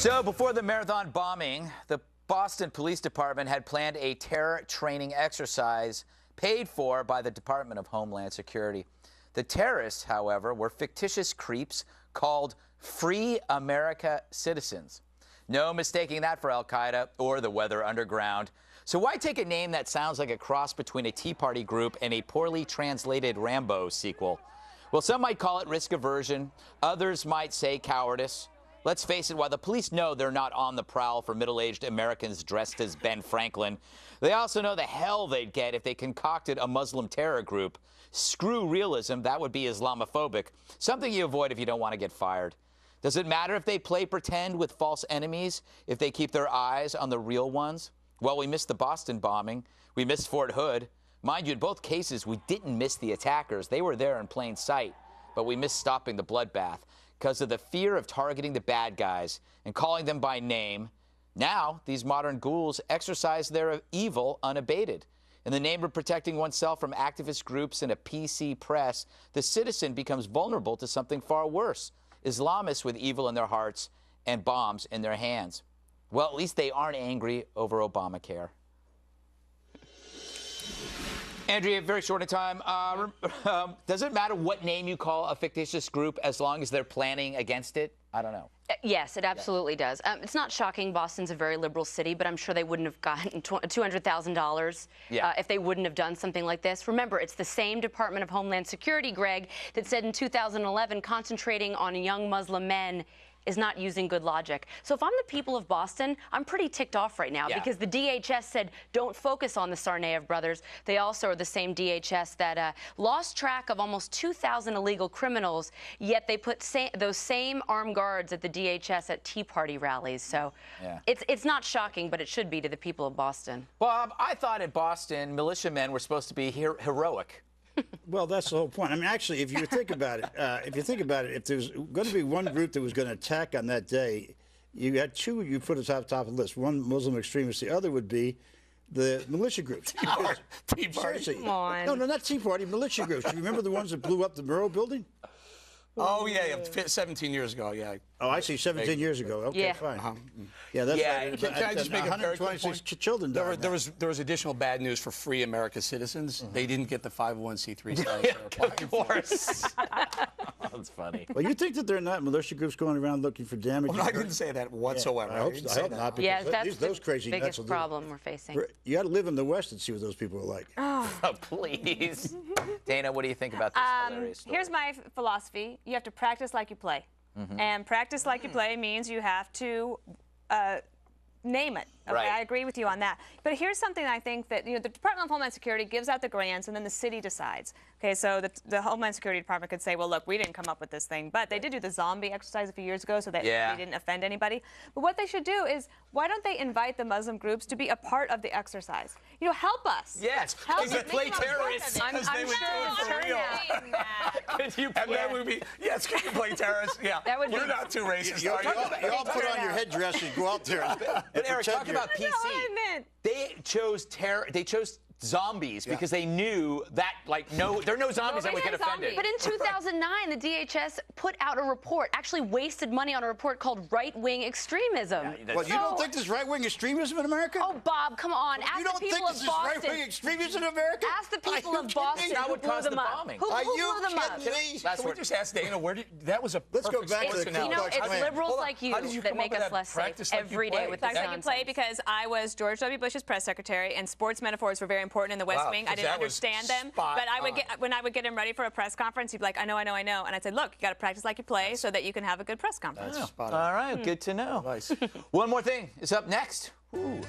So before the marathon bombing, the Boston Police Department had planned a terror training exercise paid for by the Department of Homeland Security. The terrorists, however, were fictitious creeps called Free America Citizens. No mistaking that for Al-Qaeda or the Weather Underground. So why take a name that sounds like a cross between a Tea Party group and a poorly translated Rambo sequel? Well, some might call it risk aversion. Others might say cowardice. Let's face it, while the police know they're not on the prowl for middle-aged Americans dressed as Ben Franklin, they also know the hell they'd get if they concocted a Muslim terror group. Screw realism, that would be Islamophobic, something you avoid if you don't want to get fired. Does it matter if they play pretend with false enemies, if they keep their eyes on the real ones? Well, we missed the Boston bombing. We missed Fort Hood. Mind you, in both cases, we didn't miss the attackers. They were there in plain sight. But we missed stopping the bloodbath because of the fear of targeting the bad guys and calling them by name. Now, these modern ghouls exercise their evil unabated. In the name of protecting oneself from activist groups and a PC press, the citizen becomes vulnerable to something far worse: Islamists with evil in their hearts and bombs in their hands. Well, at least they aren't angry over Obamacare. Andrea, very short in time. Does it matter what name you call a fictitious group as long as they're planning against it? I don't know. Yes, it absolutely does. It's not shocking. Boston's a very liberal city, but I'm sure they wouldn't have gotten $200,000 if they wouldn't have done something like this. Remember, it's the same Department of Homeland Security, Greg, that said in 2011 concentrating on young Muslim men is not using good logic. So if I'm the people of Boston, I'm pretty ticked off right now because the DHS said don't focus on the Tsarnaev brothers. They also are the same DHS that lost track of almost 2,000 illegal criminals, yet they put those same armed guards at the DHS at Tea Party rallies. So it's not shocking, but it should be to the people of Boston. Bob, I thought in Boston, militiamen were supposed to be heroic. Well, that's the whole point. I mean, actually, if you think about it, if there's going to be one group that was going to attack on that day, you had two you put at the top of the list. One Muslim extremist, the other would be the militia groups. Tea Party. Come on. No, not Tea Party, militia groups. You remember the ones that blew up the Murrow building? Oh, yeah, 17 years ago, yeah. Oh, I see, 17 years ago. Okay, fine. Yeah, that's right. Can I just make a very quick 126 point? children died. There was additional bad news for Free America Citizens. They didn't get the 501c3 status. Of course. That's funny. Well, you think that they're not militia groups going around looking for damage? Well, I didn't say that whatsoever. I hope not. Yeah, that's those crazy the nuts biggest problem we're facing. You got to live in the West and see what those people are like. Oh, please. Dana, what do you think about this hilarious story? Here's my philosophy. You have to practice like you play. And practice like you play means you have to name it. Okay, Right. I agree with you on that. But here's something I think that, the Department of Homeland Security gives out the grants and then the city decides. Okay, so the Homeland Security Department could say, well, look, we didn't come up with this thing, but they did do the zombie exercise a few years ago so that they didn't offend anybody. But what they should do is, why don't they invite the Muslim groups to be a part of the Yes. help us. Yes, Help because they us. play Make us work terrorists. of it. Because they I'm would sure do it for real. Could you And then we'd be, yes, can you play terrorists? Yeah, That would you're be- not too racist. You are you? all put on your headdress and go out there. But Eric, talk about PC. That's not what I meant. They chose zombies because they knew that, there are no zombies that we could offend. But in 2009, the DHS put out a report, actually wasted money on a report called right-wing extremism. Well, you don't think there's right-wing extremism in America? Oh, Bob, come on. Ask You don't the people think of this is Boston. right-wing extremism in America? Ask the people Are you of kidding Boston me? That who would blew cause them the up. bombing. Who Are blew you them up? kidding me? That's Can we what. just ask Dana, that was a Let's go perfect back to the analogy. You know, it's Hold on. liberals Hold on. like you How did you that come make up with us that less practice safe like you every day play? with Practice this like you play nonsense. because I was George W. Bush's press secretary, and sports metaphors were very important in the West Wow, Wing. I 'cause didn't that was understand them, spot but on. when I would get him ready for a press conference, he'd be like, I know. And I'd say, look, you got to practice like you play so that you can have a good press conference. That's spot on. All right, good to know. Nice. One more thing is up next. Ooh.